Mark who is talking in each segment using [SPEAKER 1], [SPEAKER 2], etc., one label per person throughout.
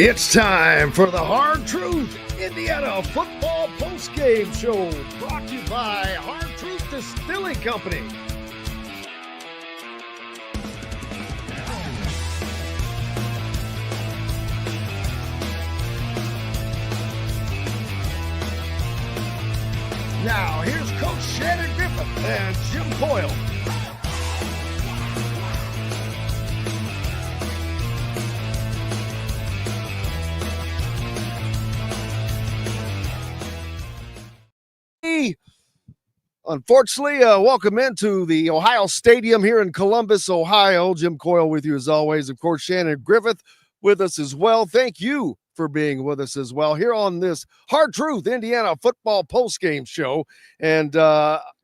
[SPEAKER 1] It's time for the Hard Truth Indiana Football Postgame Show, brought to you by Hard Truth Distilling Company. Now, here's Coach Shannon Griffith and Jim Coyle. Unfortunately, welcome into the Ohio Stadium here in Columbus, Ohio. Jim Coyle with you as always. Of course, Shannon Griffith with us as well. Thank you for being with us as well here on this Hard Truth Indiana Football Postgame Show. And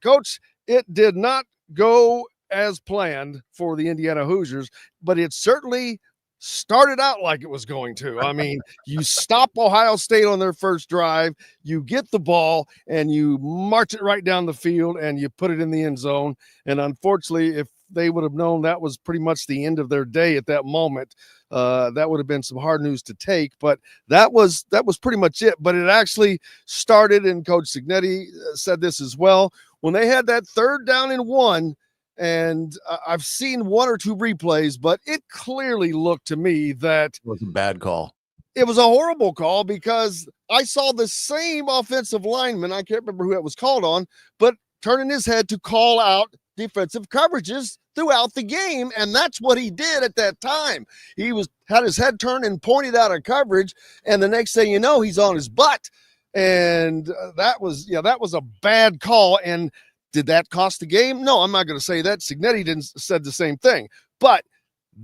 [SPEAKER 1] Coach, it did not go as planned for the Indiana Hoosiers, but it certainly started out like it was going to. I mean, you stop Ohio State on their first drive, you get the ball, and you march it right down the field, and you put it in the end zone. And unfortunately, if they would have known that was pretty much the end of their day at that moment, that would have been some hard news to take. But that was pretty much it. But it actually started, and Coach Signetti said this as well, when they had that 3rd down and 1. And I've seen 1 or 2 replays, but it clearly looked to me that
[SPEAKER 2] it was a bad call.
[SPEAKER 1] It was a horrible call because I saw the same offensive lineman, I can't remember who it was called on, but turning his head to call out defensive coverages throughout the game. And that's what he did at that time. He had his head turned and pointed out a coverage. And the next thing you know, he's on his butt. And that was a bad call. And did that cost the game? No, I'm not going to say that. Signetti said the same thing, but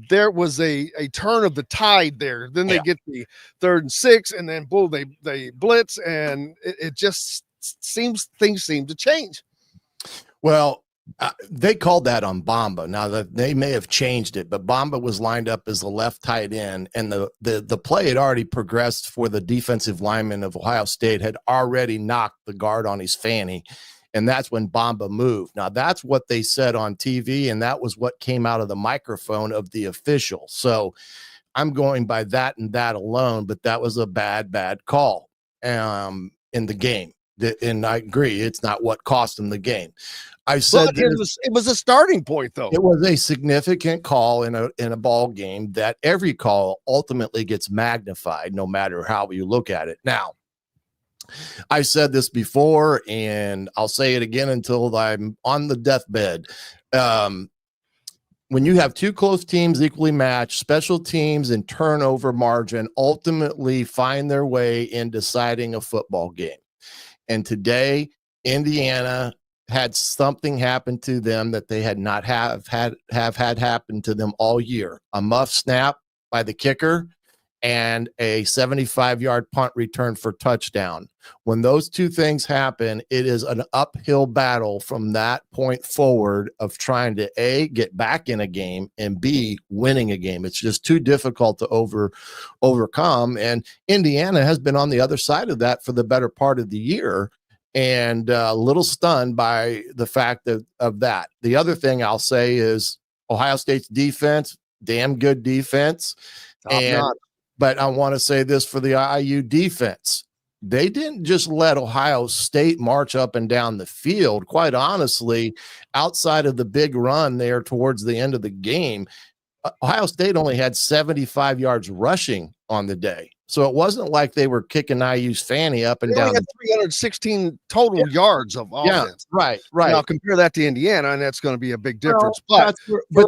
[SPEAKER 1] there was a turn of the tide there. Then they get the 3rd and 6, and then boom, they blitz, and it just seems things seem to change.
[SPEAKER 2] Well, they called that on Bamba. Now that they may have changed it, but Bamba was lined up as the left tight end, and the play had already progressed for the defensive lineman of Ohio State, had already knocked the guard on his fanny. And that's when Bamba moved. Now, that's what they said on TV, and that was what came out of the microphone of the official. So I'm going by that and that alone, but that was a bad call in the game. And I agree, it's not what cost them the game. I said
[SPEAKER 1] it was a starting point, though.
[SPEAKER 2] It was a significant call in a ball game that every call ultimately gets magnified, no matter how you look at it. Now, I said this before, and I'll say it again until I'm on the deathbed. When you have 2 close teams equally matched, special teams and turnover margin ultimately find their way in deciding a football game. And today, Indiana had something happen to them that they had not have had happen to them all year. A muff snap by the kicker and a 75-yard punt return for touchdown. When those 2 things happen, it is an uphill battle from that point forward of trying to A, get back in a game, and B, winning a game. It's just too difficult to overcome. And Indiana has been on the other side of that for the better part of the year, and a little stunned by the fact of that. The other thing I'll say is Ohio State's defense, damn good defense. But I want to say this for the IU defense. They didn't just let Ohio State march up and down the field. Quite honestly, outside of the big run there towards the end of the game, Ohio State only had 75 yards rushing on the day. So it wasn't like they were kicking IU's fanny up and down.
[SPEAKER 1] They had 316 total yards of offense.
[SPEAKER 2] Right.
[SPEAKER 1] Now compare that to Indiana, and that's going to be a big difference. But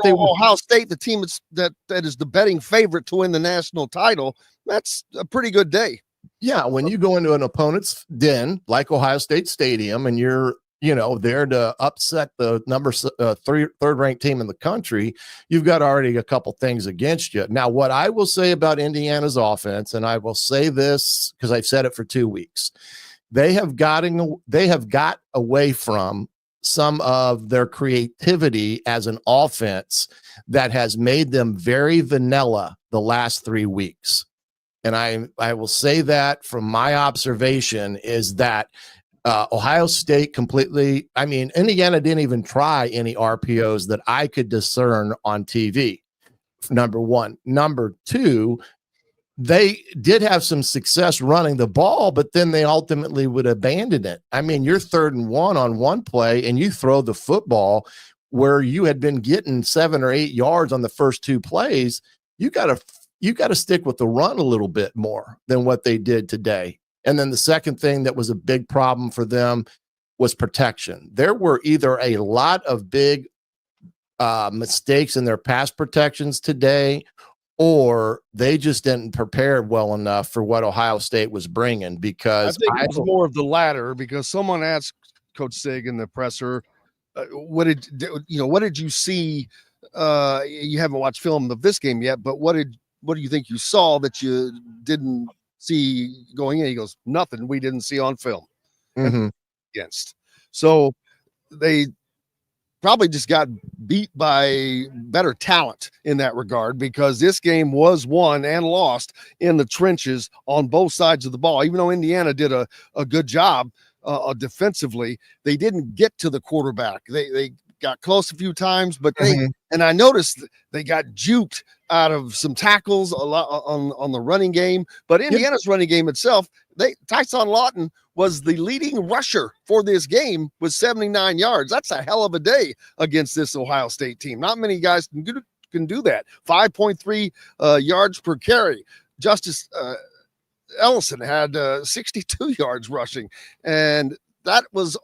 [SPEAKER 1] Ohio State, the team that is the betting favorite to win the national title, that's a pretty good day.
[SPEAKER 2] Yeah, when you go into an opponent's den like Ohio State Stadium, and you're there to upset the third ranked team in the country, you've got already a couple things against you. Now, what I will say about Indiana's offense, and I will say this because I've said it for 2 weeks, they have got away from some of their creativity as an offense that has made them very vanilla the last 3 weeks. And I will say that from my observation is that Ohio State Indiana didn't even try any RPOs that I could discern on TV. Number one. Number two, they did have some success running the ball, but then they ultimately would abandon it. I mean, you're 3rd and 1 on one play and you throw the football where you had been getting 7 or 8 yards on the first 2 plays. You got to stick with the run a little bit more than what they did today. And then the second thing that was a big problem for them was protection. There were either a lot of big mistakes in their pass protections today, or they just didn't prepare well enough for what Ohio State was bringing. Because
[SPEAKER 1] I think it was more of the latter, because someone asked Coach Sig in the presser, what did you see? You haven't watched film of this game yet, but what do you think you saw that you didn't see going in? He goes, nothing we didn't see on film.
[SPEAKER 2] Mm-hmm.
[SPEAKER 1] Against. So they probably just got beat by better talent in that regard, because this game was won and lost in the trenches on both sides of the ball. Even though Indiana did a good job defensively, they didn't get to the quarterback. They got close a few times, but and I noticed they got juked out of some tackles a lot on the running game. But Indiana's running game itself, Tyson Lawton was the leading rusher for this game with 79 yards. That's a hell of a day against this Ohio State team. Not many guys can do that. 5.3 yards per carry. Justice Ellison had 62 yards rushing, and that was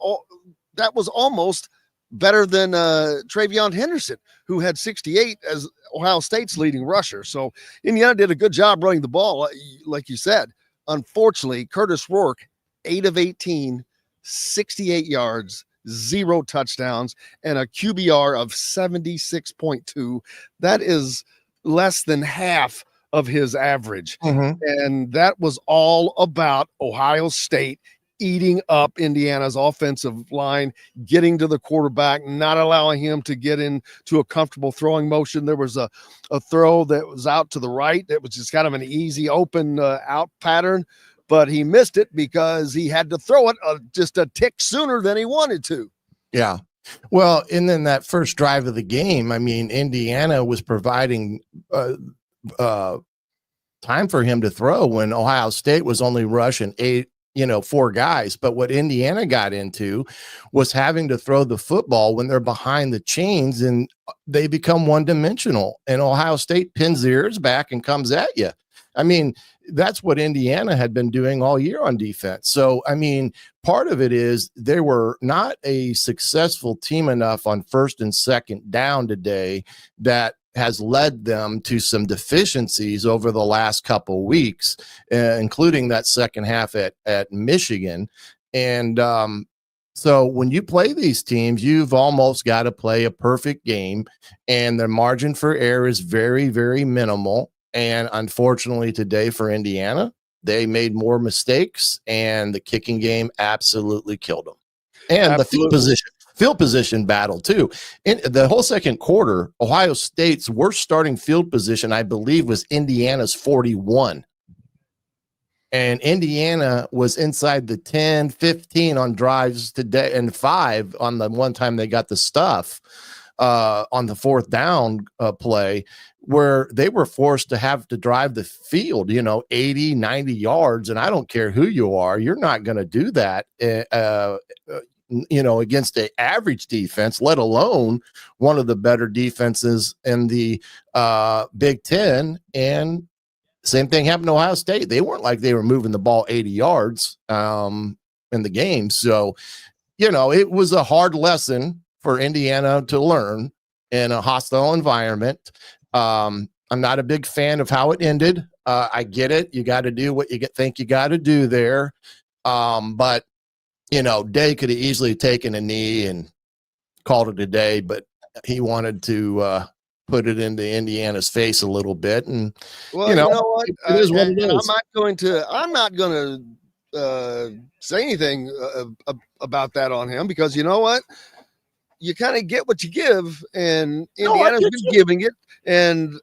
[SPEAKER 1] almost better than Travion Henderson, who had 68 as Ohio State's leading rusher. So Indiana did a good job running the ball, like you said. Unfortunately, Curtis Rourke, 8 of 18, 68 yards, 0 touchdowns, and a QBR of 76.2. That is less than half of his average. And that was all about Ohio State eating up Indiana's offensive line, getting to the quarterback, not allowing him to get into a comfortable throwing motion. There was a throw that was out to the right that was just kind of an easy open out pattern, but he missed it because he had to throw it just a tick sooner than he wanted to.
[SPEAKER 2] Yeah. Well, and then that first drive of the game, I mean, Indiana was providing time for him to throw when Ohio State was only rushing 4 guys. But what Indiana got into was having to throw the football when they're behind the chains and they become one-dimensional, and Ohio State pins their ears back and comes at you. I mean, that's what Indiana had been doing all year on defense. So, I mean, part of it is they were not a successful team enough on first and second down today that has led them to some deficiencies over the last couple weeks, including that second half at Michigan. And so when you play these teams, you've almost got to play a perfect game, and the margin for error is very, very minimal. And unfortunately today for Indiana, they made more mistakes, and the kicking game absolutely killed them. And
[SPEAKER 1] Absolutely.
[SPEAKER 2] the field position battle too. In the whole second quarter, Ohio State's worst starting field position, I believe, was Indiana's 41. And Indiana was inside the 10, 15 on drives today, and 5 on the one time they got the stuff on the fourth down play, where they were forced to have to drive the field, 80, 90 yards. And I don't care who you are, you're not going to do that, against an average defense, let alone one of the better defenses in the Big Ten. And same thing happened to Ohio State. They weren't like they were moving the ball 80 yards in the game. So, it was a hard lesson for Indiana to learn in a hostile environment. I'm not a big fan of how it ended. I get it. You got to do what you think you got to do there. But Day could have easily taken a knee and called it a day, but he wanted to put it into Indiana's face a little bit. And
[SPEAKER 1] well, you know what?
[SPEAKER 2] It is what it is.
[SPEAKER 1] I'm not going to say anything about that on him, because you know what? You kind of get what you give, and Indiana's been giving it. And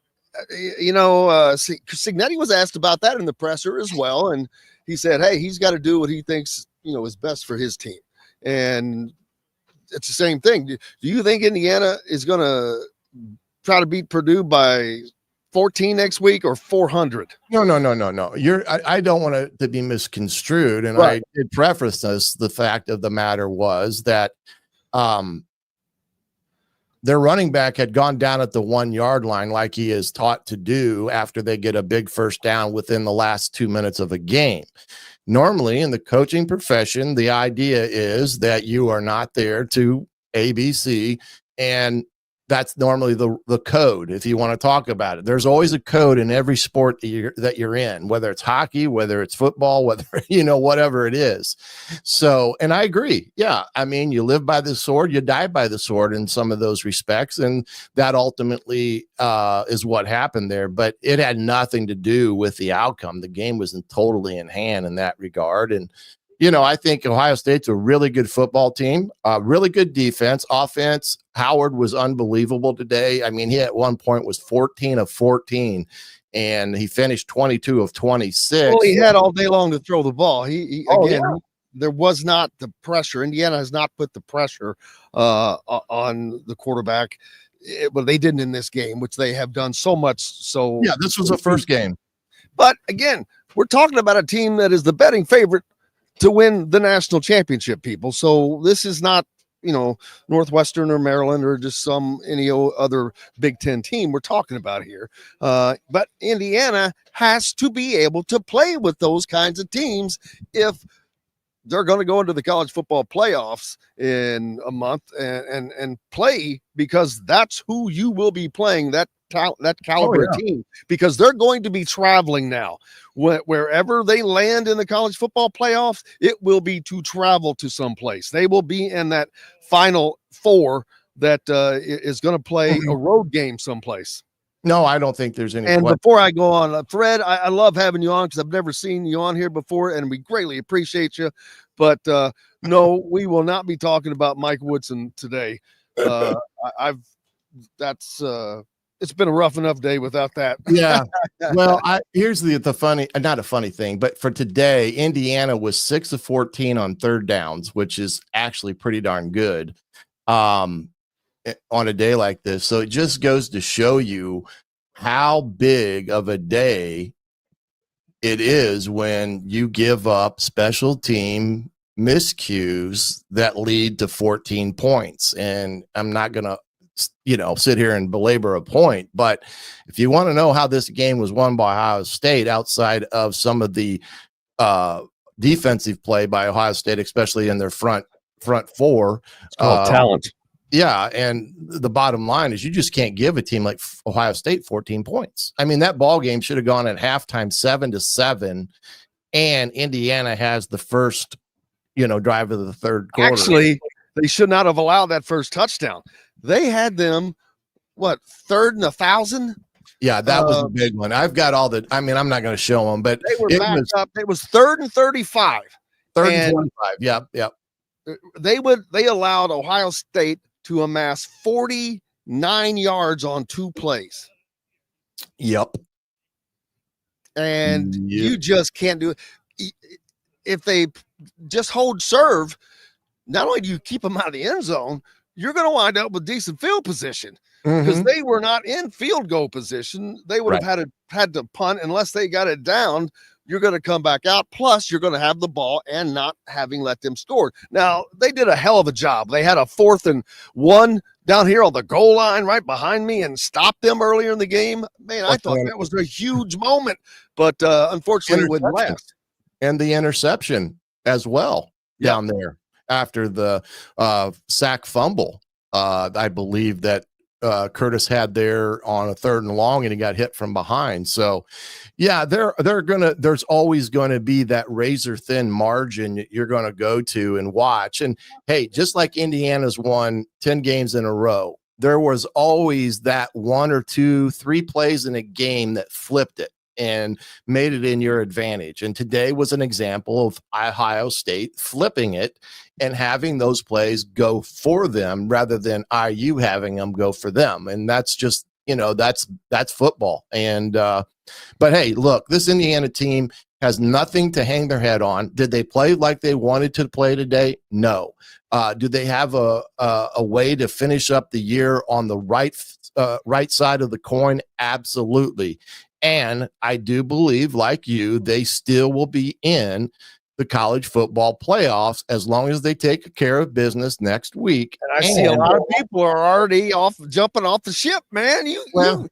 [SPEAKER 1] Cignetti was asked about that in the presser as well, and he said, "Hey, he's got to do what he thinks is best for his team." And it's the same thing. Do you think Indiana is going to try to beat Purdue by 14 next week or 400?
[SPEAKER 2] No. I don't want it to be misconstrued. And
[SPEAKER 1] Right.
[SPEAKER 2] I did preface this. The fact of the matter was that their running back had gone down at the 1 yard line like he is taught to do after they get a big first down within the last 2 minutes of a game. Normally in the coaching profession, the idea is that you are not there to ABC, and that's normally the code if you want to talk about it. There's always a code in every sport that you're in, whether it's hockey, whether it's football, whether, whatever it is. So, and I agree. Yeah. I mean, you live by the sword, you die by the sword in some of those respects. And that ultimately is what happened there, but it had nothing to do with the outcome. The game was totally in hand in that regard. And, I think Ohio State's a really good football team, really good defense. Offense, Howard was unbelievable today. I mean, he at one point was 14 of 14, and he finished 22 of 26.
[SPEAKER 1] Well, he had all day long to throw the ball. There was not the pressure. Indiana has not put the pressure on the quarterback. Well, they didn't in this game, which they have done so much. So
[SPEAKER 2] yeah, this was the first game.
[SPEAKER 1] But again, we're talking about a team that is the betting favorite to win the national championship, people. So this is not, Northwestern or Maryland or just any other Big Ten team we're talking about here. But Indiana has to be able to play with those kinds of teams if they're going to go into the college football playoffs in a month and play, because that's who you will be playing, that caliber team, because they're going to be traveling now. Wherever they land in the college football playoffs, it will be to travel to someplace. They will be in that Final Four that is going to play a road game someplace.
[SPEAKER 2] No, I don't think there's any.
[SPEAKER 1] And before I go on, Fred, I love having you on because I've never seen you on here before, and we greatly appreciate you. But no, we will not be talking about Mike Woodson today. It's been a rough enough day without that.
[SPEAKER 2] Yeah. Well, here's the funny, not a funny thing, but for today, Indiana was 6 of 14 on third downs, which is actually pretty darn good on a day like this. So it just goes to show you how big of a day it is when you give up special team miscues that lead to 14 points. And I'm not going to sit here and belabor a point, but if you want to know how this game was won by Ohio State outside of some of the defensive play by Ohio State, especially in their front four,
[SPEAKER 1] it's called talent.
[SPEAKER 2] Yeah. And the bottom line is you just can't give a team like Ohio State 14 points. I mean, that ball game should have gone at halftime 7-7, and Indiana has the first, drive of the third quarter.
[SPEAKER 1] Actually, they should not have allowed that first touchdown. They had them, third and 1,000?
[SPEAKER 2] Yeah, that was a big one. I've got all I'm not going to show them, but
[SPEAKER 1] they were backed up. It was 3rd and 35.
[SPEAKER 2] 3rd and 25. Yep.
[SPEAKER 1] They allowed Ohio State to amass 49 yards on 2 plays.
[SPEAKER 2] Yep.
[SPEAKER 1] And you just can't do it. If they just hold serve, not only do you keep them out of the end zone, you're going to wind up with decent field position, because they were not in field goal position. They would have had to punt unless they got it down. You're going to come back out. Plus, you're going to have the ball and not having let them score. Now, they did a hell of a job. They had a 4th and 1 down here on the goal line right behind me and stopped them earlier in the game. Man, I thought that was a huge moment, but unfortunately it wouldn't last.
[SPEAKER 2] And the interception as well down there after the sack fumble. I believe that Curtis had there on a 3rd and long, and he got hit from behind. So yeah, there's always going to be that razor thin margin you're going to go to and watch. And hey, just like Indiana's won 10 games in a row, there was always that 1 or 2, 3 plays in a game that flipped it and made it in your advantage. And today was an example of Ohio State flipping it and having those plays go for them rather than IU having them go for them. And that's just, that's football. And, but hey, look, this Indiana team, has nothing to hang their head on. Did they play like they wanted to play today? No. Do they have a way to finish up the year on the right side of the coin? Absolutely. And I do believe, like you, they still will be in the college football playoffs as long as they take care of business next week.
[SPEAKER 1] And I see a lot of people are already jumping off the ship, man. The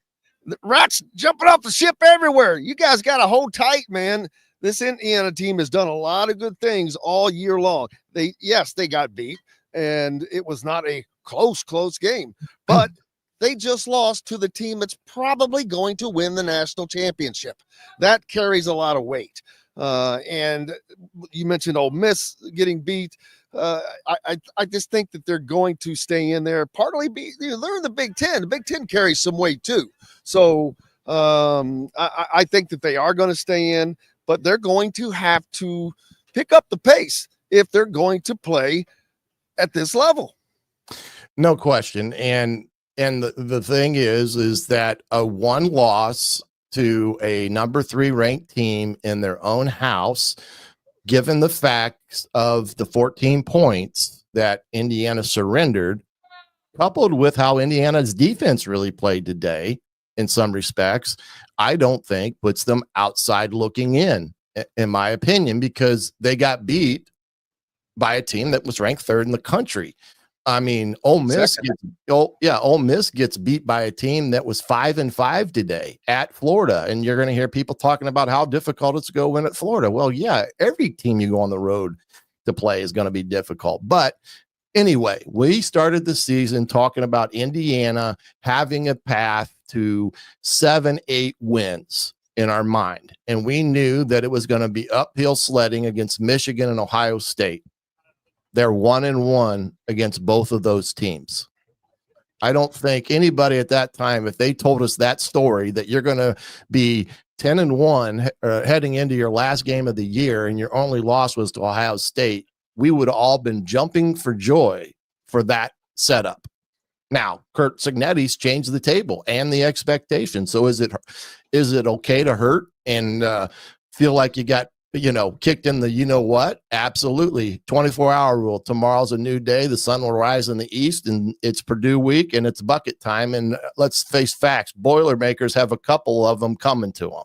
[SPEAKER 1] rats jumping off the ship everywhere. You guys got to hold tight, man. This Indiana team has done a lot of good things all year long. They got beat, and it was not a close game, but they just lost to the team that's probably going to win the national championship. That carries a lot of weight. And you mentioned Ole Miss getting beat. I just think that they're going to stay in there. Partly, they're in the Big Ten. The Big Ten carries some weight too. So I think that they are going to stay in, but they're going to have to pick up the pace if they're going to play at this level.
[SPEAKER 2] No question. And the thing is that a one loss to a number 3 ranked team in their own house, given the facts of the 14 points that Indiana surrendered, coupled with how Indiana's defense really played today in some respects, I don't think puts them outside looking in my opinion, because they got beat by a team that was ranked 3rd in the country. I mean, Ole Miss gets beat by a team that was 5-5 today at Florida. And you're going to hear people talking about how difficult it's to go win at Florida. Well, yeah, every team you go on the road to play is going to be difficult. But anyway, we started the season talking about Indiana having a path to 7-8 wins in our mind. And we knew that it was going to be uphill sledding against Michigan and Ohio State. They're 1-1 against both of those teams. I don't think anybody at that time, if they told us that story, that you're going to be 10-1 heading into your last game of the year and your only loss was to Ohio State, we would have all been jumping for joy for that setup. Now, Kurt Cignetti's changed the table and the expectation. So is it okay to hurt and feel like you got kicked in the Absolutely. 24-hour rule. Tomorrow's a new day. The sun will rise in the east, and it's Purdue week, and it's bucket time. And let's face facts. Boilermakers have a couple of them coming to them.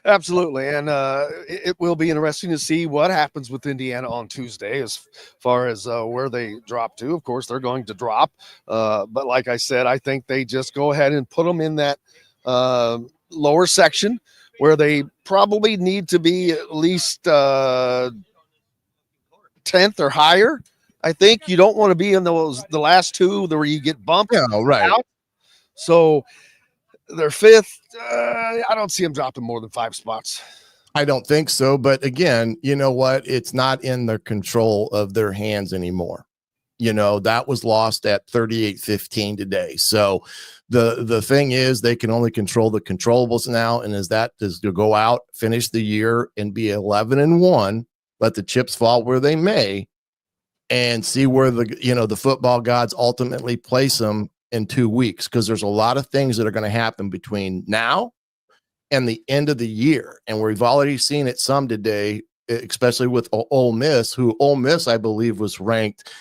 [SPEAKER 1] Absolutely. And it will be interesting to see what happens with Indiana on Tuesday as far as where they drop to. Of course, they're going to drop. But like I said, I think they just go ahead and put them in that lower section where they probably need to be at least 10th or higher. I think you don't want to be in the last two where you get bumped.
[SPEAKER 2] Yeah, right.
[SPEAKER 1] Out. So they're 5th. I don't see them dropping more than 5 spots.
[SPEAKER 2] I don't think so. But again, you know what? It's not in the control of their hands anymore. That was lost at 38-15 today. So the thing is, they can only control the controllables now. And is to go out, finish the year and be 11-1, let the chips fall where they may, and see where the football gods ultimately place them in 2 weeks. Cause there's a lot of things that are going to happen between now and the end of the year. And we've already seen it some today, especially with Ole Miss, I believe was ranked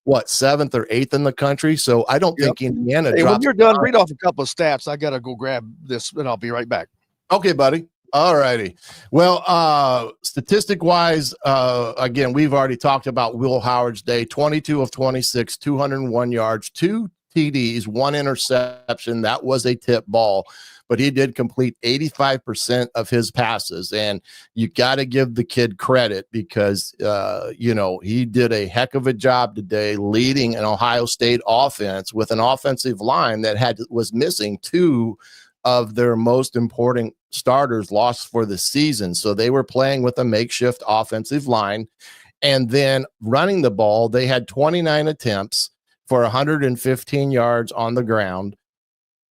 [SPEAKER 2] 7th or 8th in the country. So I don't think Indiana.
[SPEAKER 1] Hey, when you're done, read off a couple of stats. I got to go grab this and I'll be right back.
[SPEAKER 2] Okay, buddy. All righty. Well, statistic wise, again, we've already talked about Will Howard's day. 22 of 26, 201 yards, 2 TDs, 1 interception. That was a tip ball, but he did complete 85% of his passes. And you got to give the kid credit because, he did a heck of a job today leading an Ohio State offense with an offensive line that was missing 2 of their most important starters lost for the season. So they were playing with a makeshift offensive line. And then running the ball, they had 29 attempts for 115 yards on the ground,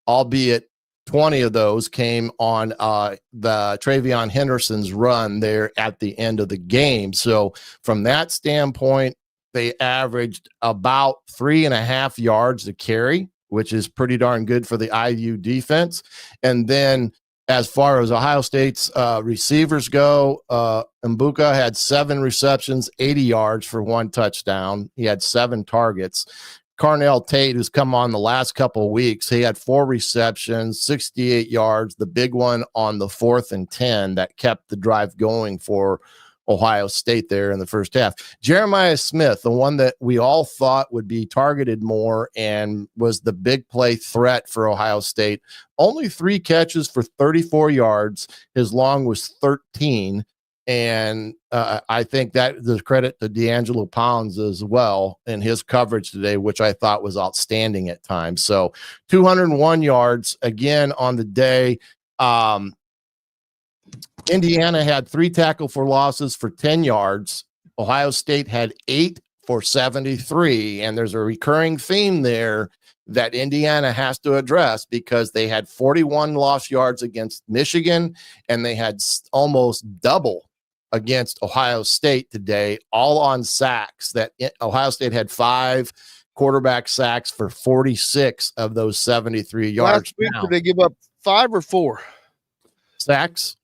[SPEAKER 2] albeit 20 of those came on the Travion Henderson's run there at the end of the game. So from that standpoint, they averaged about 3.5 yards a carry, which is pretty darn good for the IU defense. And then As far as Ohio State's receivers go, Mbuka had 7 receptions, 80 yards for 1 touchdown. He had 7 targets. Carnell Tate, who's come on the last couple of weeks, he had 4 receptions, 68 yards, the big one on the 4th and 10 that kept the drive going for Ohio State there in the first half. Jeremiah Smith, the one that we all thought would be targeted more and was the big play threat for Ohio State, only 3 catches for 34 yards. His long was 13. And I think that the credit to D'Angelo Pounds as well in his coverage today, which I thought was outstanding at times. So 201 yards again on the day. Indiana had 3 tackle for losses for 10 yards. Ohio State had 8 for 73. And there's a recurring theme there that Indiana has to address because they had 41 lost yards against Michigan and they had almost double against Ohio State today, all on sacks. That Ohio State had 5 quarterback sacks for 46 of those 73 yards.
[SPEAKER 1] Last week, did they give up 5 or 4
[SPEAKER 2] sacks?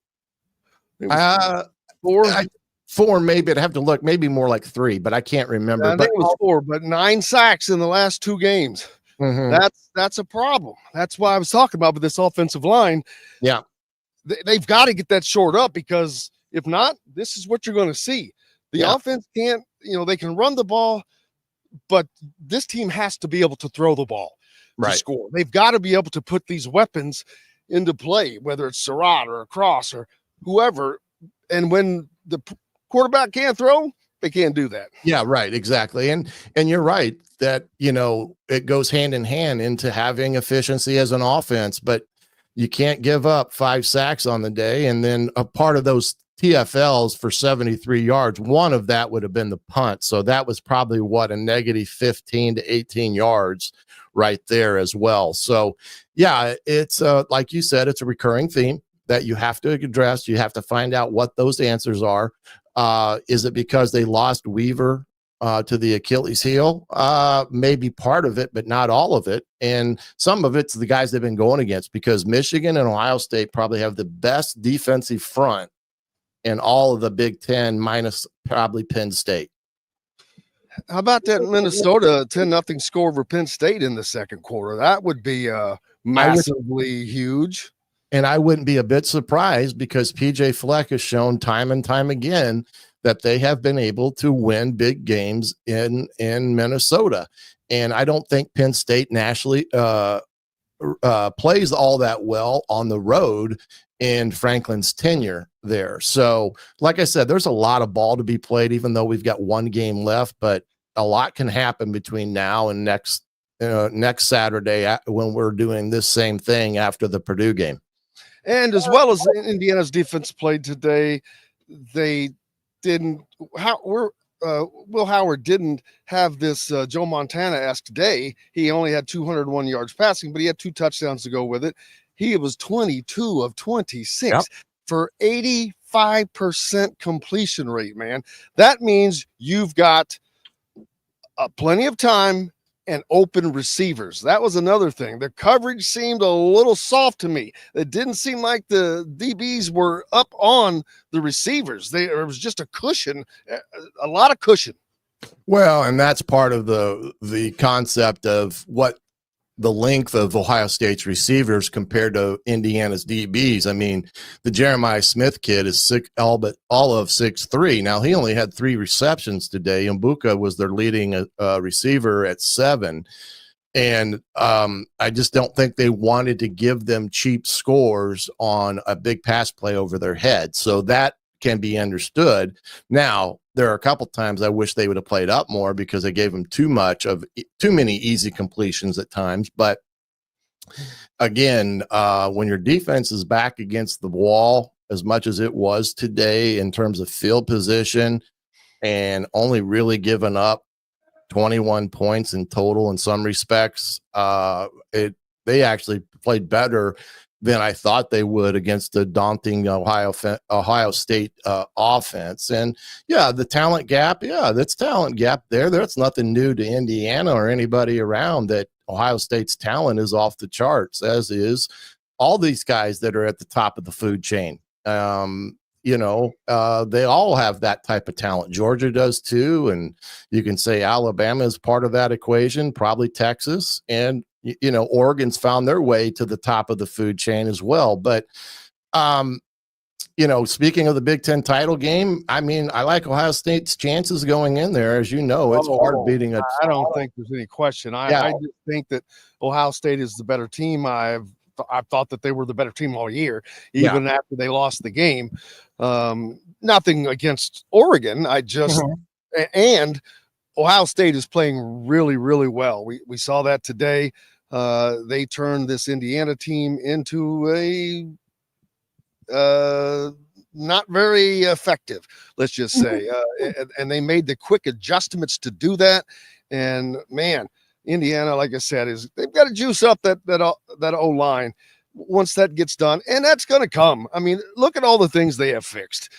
[SPEAKER 1] 4.
[SPEAKER 2] 4, maybe. I'd have to look. Maybe more like 3, but I can't remember.
[SPEAKER 1] I think it was 4, but 9 sacks in the last 2 games.
[SPEAKER 2] Mm-hmm.
[SPEAKER 1] That's a problem. That's why I was talking about with this offensive line.
[SPEAKER 2] Yeah,
[SPEAKER 1] they've got to get that shored up because if not, this is what you're going to see. The offense can't, they can run the ball, but this team has to be able to throw the ball to score. They've got to be able to put these weapons into play, whether it's Surratt or a Cross or whoever. And when the quarterback can't throw, they can't do that.
[SPEAKER 2] Yeah, right. Exactly. And you're right that, it goes hand in hand into having efficiency as an offense, but you can't give up 5 sacks on the day. And then a part of those TFLs for 73 yards, one of that would have been the punt. So that was probably a negative 15 to 18 yards right there as well. So yeah, it's like you said, it's a recurring theme that you have to address. You have to find out what those answers are. Is it because they lost Weaver to the Achilles heel? Maybe part of it, but not all of it. And some of it's the guys they've been going against because Michigan and Ohio State probably have the best defensive front in all of the Big Ten minus probably Penn State.
[SPEAKER 1] How about that Minnesota 10-0 score over Penn State in the second quarter? That would be massively huge.
[SPEAKER 2] And I wouldn't be a bit surprised because PJ Fleck has shown time and time again that they have been able to win big games in Minnesota. And I don't think Penn State nationally plays all that well on the road in Franklin's tenure there. So like I said, there's a lot of ball to be played, even though we've got 1 game left, but a lot can happen between now and next Saturday when we're doing this same thing after the Purdue game.
[SPEAKER 1] And as well as Indiana's defense played today, they didn't. Will Howard didn't have this Joe Montana-esque day. He only had 201 yards passing, but he had 2 touchdowns to go with it. He was 22 of 26 for 85% completion rate, man. That means you've got plenty of time and open receivers. That was another thing. The coverage seemed a little soft to me. It didn't seem like the DBs were up on the receivers. There was just a cushion, a lot of cushion.
[SPEAKER 2] Well, and that's part of the concept of what the length of Ohio State's receivers compared to Indiana's DBs. I mean, the Jeremiah Smith kid is all of 6'3". Now, he only had 3 receptions today. Mbuka was their leading receiver at 7. And I just don't think they wanted to give them cheap scores on a big pass play over their head. So that can be understood. Now, there are a couple times I wish they would have played up more because they gave them too many easy completions at times. But again, when your defense is back against the wall as much as it was today in terms of field position and only really given up 21 points in total in some respects, they actually played better than I thought they would against the daunting Ohio State offense. And yeah, the talent gap, that's talent gap there. That's nothing new to Indiana or anybody around that Ohio State's talent is off the charts, as is all these guys that are at the top of the food chain. They all have that type of talent. Georgia does too. And you can say Alabama is part of that equation, probably Texas. And, Oregon's found their way to the top of the food chain as well. But, speaking of the Big Ten title game, I mean, I like Ohio State's chances going in there. As you know, it's hard beating a.
[SPEAKER 1] I don't think there's any question. I just think that Ohio State is the better team. I've thought that they were the better team all year, even after they lost the game. Nothing against Oregon. And Ohio State is playing really, really well. We saw that today. They turned this Indiana team into a not very effective, let's just say. And they made the quick adjustments to do that. And man, Indiana, like I said, they've got to juice up that O-line once that gets done, and that's going to come. I mean, look at all the things they have fixed.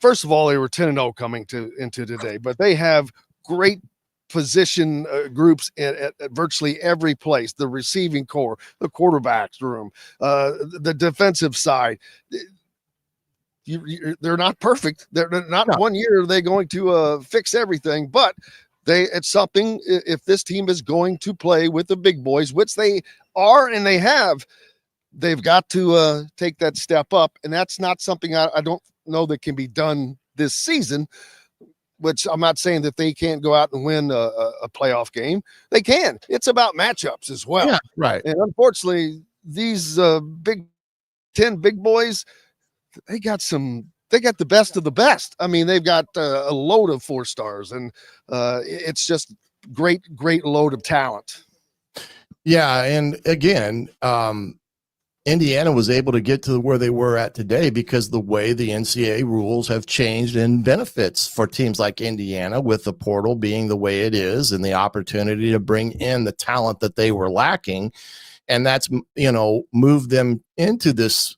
[SPEAKER 1] First of all, they were 10-0 coming into today, but they have great position groups at virtually every place: the receiving core, the quarterback's room, the defensive side. They're not perfect. They're not. No. 1 year are they going to fix everything, but it's something. If this team is going to play with the big boys, which they are and they have, they've got to take that step up, and that's not something I don't know that can be done this season. Which I'm not saying that they can't go out and win a playoff game. They can. It's about matchups as well.
[SPEAKER 2] Yeah, right.
[SPEAKER 1] And unfortunately, these Big Ten big boys, they got the best of the best. I mean, they've got a load of 4 stars, and it's just great load of talent.
[SPEAKER 2] Yeah, and again, Indiana was able to get to where they were at today because the way the NCAA rules have changed and benefits for teams like Indiana, with the portal being the way it is and the opportunity to bring in the talent that they were lacking. And that's, moved them into this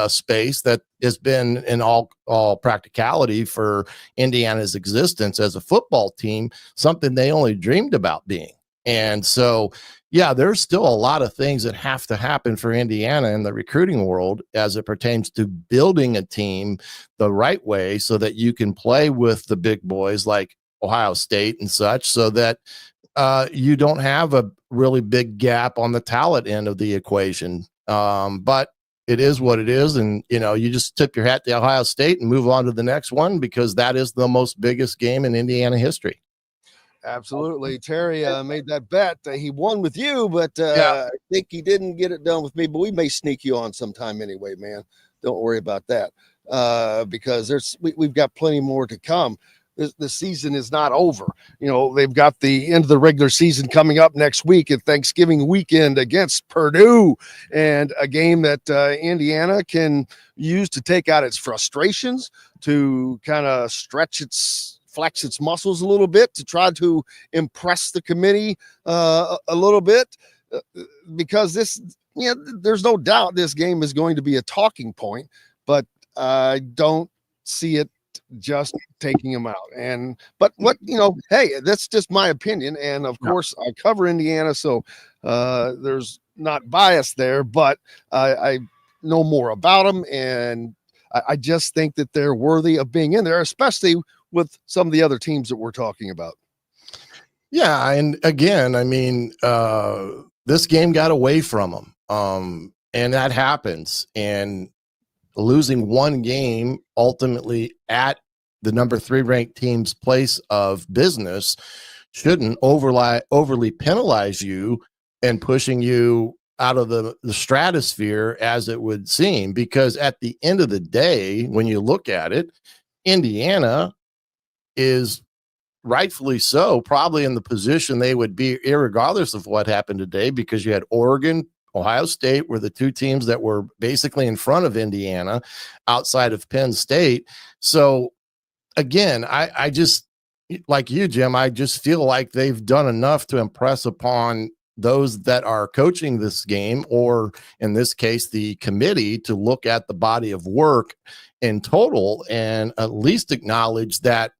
[SPEAKER 2] space that has been in all practicality for Indiana's existence as a football team, something they only dreamed about being. And so, yeah, there's still a lot of things that have to happen for Indiana in the recruiting world as it pertains to building a team the right way so that you can play with the big boys like Ohio State and such, so that you don't have a really big gap on the talent end of the equation. But it is what it is. And, you just tip your hat to Ohio State and move on to the next one, because that is the most biggest game in Indiana history.
[SPEAKER 1] Absolutely. Terry made that bet. He won with you, but I think he didn't get it done with me. But we may sneak you on sometime anyway, man. Don't worry about that, because we've got plenty more to come. The season is not over. They've got the end of the regular season coming up next week at Thanksgiving weekend against Purdue, and a game that Indiana can use to take out its frustrations, to kind of flex its muscles a little bit, to try to impress the committee a little bit, because there's no doubt this game is going to be a talking point, but I don't see it just taking them out. But hey, that's just my opinion. And of course I cover Indiana, so there's not bias there, but I know more about them, and I just think that they're worthy of being in there, especially with some of the other teams that we're talking about.
[SPEAKER 2] Yeah. And again, I mean, this game got away from them. And that happens. And losing one game ultimately at the number 3 ranked team's place of business shouldn't overly penalize you and pushing you out of the stratosphere, as it would seem, because at the end of the day, when you look at it, Indiana is rightfully so probably in the position they would be irregardless of what happened today, because you had Oregon, Ohio State were the 2 teams that were basically in front of Indiana outside of Penn State. So again, I just, like you, Jim, I just feel like they've done enough to impress upon those that are coaching this game, or in this case, the committee, to look at the body of work in total and at least acknowledge that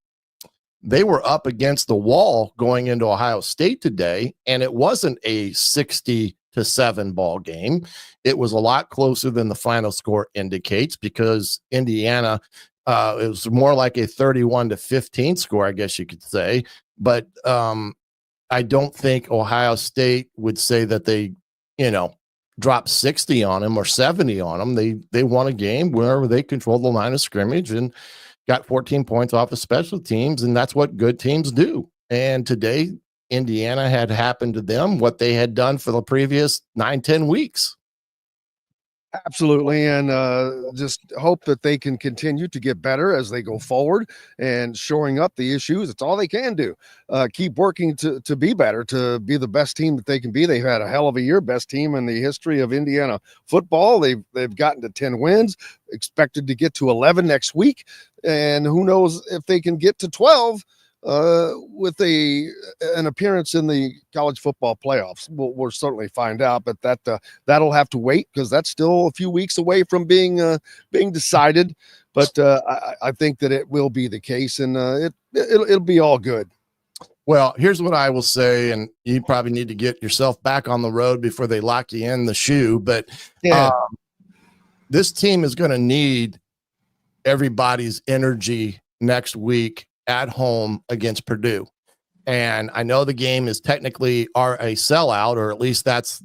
[SPEAKER 2] they were up against the wall going into Ohio State today, and it wasn't a 60 7 ball game. It was a lot closer than the final score indicates because Indiana, it was more like a 31-15 score, I guess you could say. But I don't think Ohio State would say that they, dropped 60 on them or 70 on them. They won a game where they controlled the line of scrimmage and got 14 points off of special teams, and that's what good teams do. And today, Indiana had happened to them what they had done for the previous 9-10 weeks.
[SPEAKER 1] Absolutely, and just hope that they can continue to get better as they go forward and shoring up the issues. It's all they can do. Keep working to be better, to be the best team that they can be. They've had a hell of a year, best team in the history of Indiana football. They've gotten to 10 wins, expected to get to 11 next week, and who knows if they can get to 12 with an appearance in the college football playoffs. We'll certainly find out, but that'll have to wait because that's still a few weeks away from being decided. But I think that it will be the case, and it'll be all good.
[SPEAKER 2] Well, here's what I will say, and you probably need to get yourself back on the road before they lock you in the shoe. But this team is going to need everybody's energy next week at home against Purdue. And I know the game is technically a sellout, or at least that's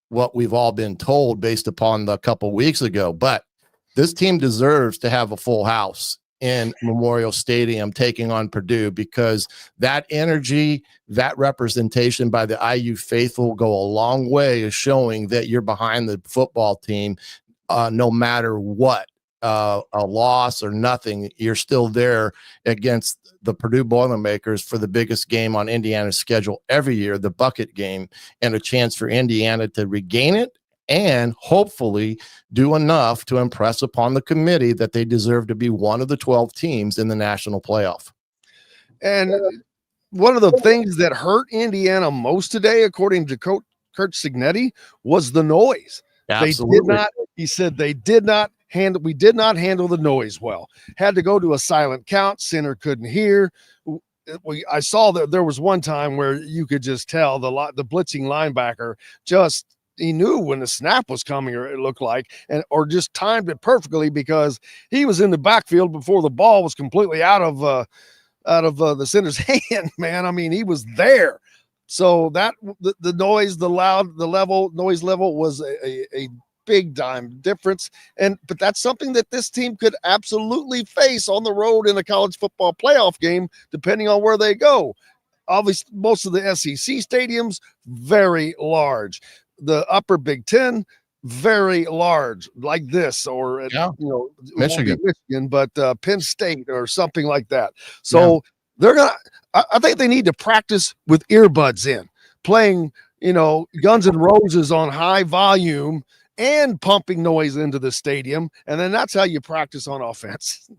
[SPEAKER 2] what we've all been told based upon the couple weeks ago. But this team deserves to have a full house in Memorial Stadium taking on Purdue, because that energy, that representation by the IU faithful go a long way of showing that you're behind the football team, no matter what. A loss or nothing, you're still there against the Purdue Boilermakers for the biggest game on Indiana's schedule every year, the bucket game, and a chance for Indiana to regain it and hopefully do enough to impress upon the committee that they deserve to be one of the 12 teams in the national playoff.
[SPEAKER 1] And one of the things that hurt Indiana most today, according to Kurt Cignetti, was the noise.
[SPEAKER 2] Absolutely.
[SPEAKER 1] He said we did not handle the noise well. Had to go to a silent count. Center couldn't hear. I saw that there was one time where you could just tell the blitzing linebacker he knew when the snap was coming, or it looked like, or just timed it perfectly because he was in the backfield before the ball was completely out of the center's hand. Man, I mean, he was there. So that the noise, noise level was a big time difference. But that's something that this team could absolutely face on the road in a college football playoff game, depending on where they go. Obviously, most of the SEC stadiums, very large. The upper Big Ten, very large, like this, or
[SPEAKER 2] Michigan,
[SPEAKER 1] but Penn State or something like that. So I think they need to practice with earbuds in, playing, Guns N' Roses on high volume and pumping noise into the stadium. And then that's how you practice on offense.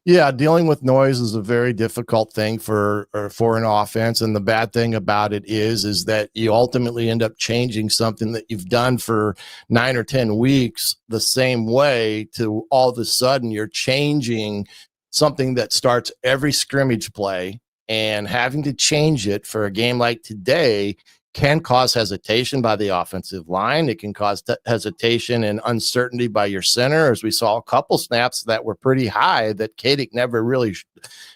[SPEAKER 2] Yeah, dealing with noise is a very difficult thing for an offense. And the bad thing about it is that you ultimately end up changing something that you've done for 9 or 10 weeks the same way to all of a sudden you're changing something that starts every scrimmage play, and having to change it for a game like today can cause hesitation by the offensive line. It can cause hesitation and uncertainty by your center, as we saw a couple snaps that were pretty high that Kadick never really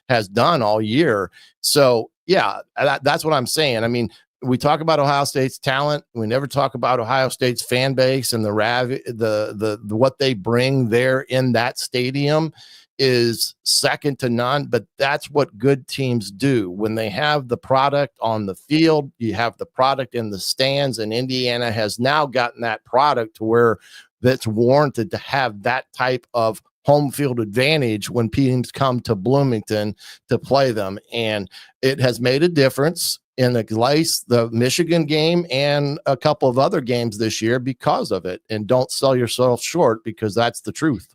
[SPEAKER 2] has done all year. So, yeah, that's what I'm saying. I mean, we talk about Ohio State's talent. We never talk about Ohio State's fan base and the what they bring there in that stadium is second to none, but that's what good teams do. When they have the product on the field, you have the product in the stands, and Indiana has now gotten that product to where that's warranted to have that type of home field advantage when teams come to Bloomington to play them. And it has made a difference in the Michigan game and a couple of other games this year because of it. And don't sell yourself short, because that's the truth.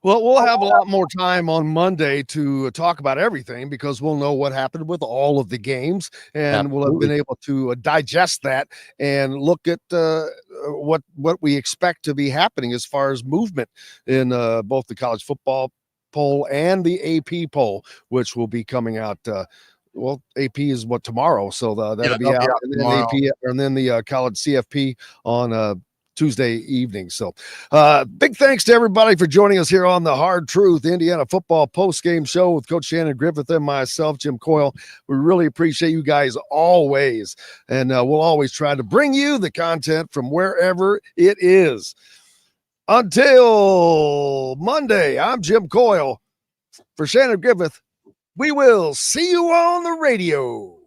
[SPEAKER 1] Well, we'll have a lot more time on Monday to talk about everything, because we'll know what happened with all of the games, and we'll have been able to digest that and look at what we expect to be happening as far as movement in both the college football poll and the AP poll, which will be coming out well, AP is what tomorrow, so that'll be
[SPEAKER 2] they'll
[SPEAKER 1] out,
[SPEAKER 2] be out
[SPEAKER 1] and then
[SPEAKER 2] tomorrow.
[SPEAKER 1] AP, and then the college CFP on Tuesday evening. So big thanks to everybody for joining us here on the Hard Truth Indiana Football Postgame Show with Coach Shannon Griffith and myself, Jim Coyle. We really appreciate you guys always, and we'll always try to bring you the content from wherever it is. Until Monday, I'm Jim Coyle. For Shannon Griffith, we will see you on the radio.